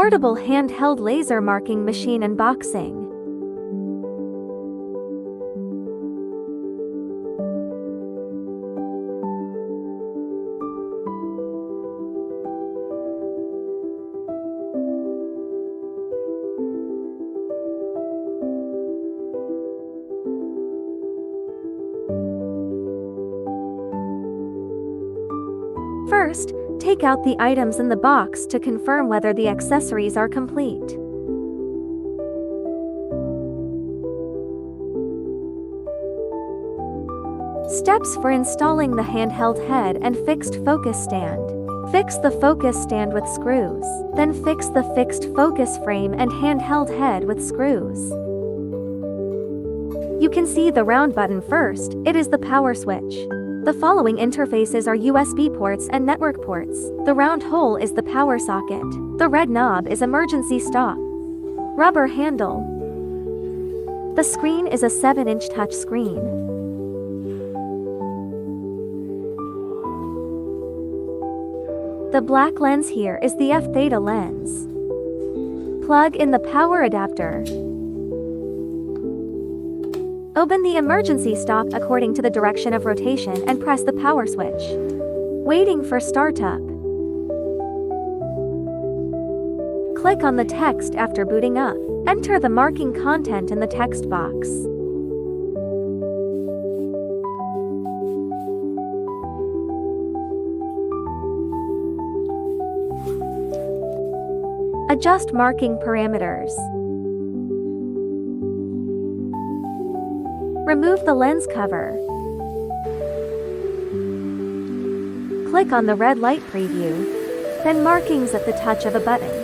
Portable handheld laser marking machine unboxing. First, take out the items in the box to confirm whether the accessories are complete. Steps for installing the handheld head and fixed focus stand. Fix the focus stand with screws. Then fix the fixed focus frame and handheld head with screws. You can see the round button first. It is the power switch. The following interfaces are USB ports and network ports. The round hole is the power socket. The red knob is emergency stop. Rubber handle. The screen is a 7-inch touch screen. The black lens here is the f-theta lens. Plug in the power adapter. Open the emergency stop according to the direction of rotation and press the power switch. Waiting for startup. Click on the text after booting up. Enter the marking content in the text box. Adjust marking parameters. Remove the lens cover. Click on the red light preview, then markings at the touch of a button.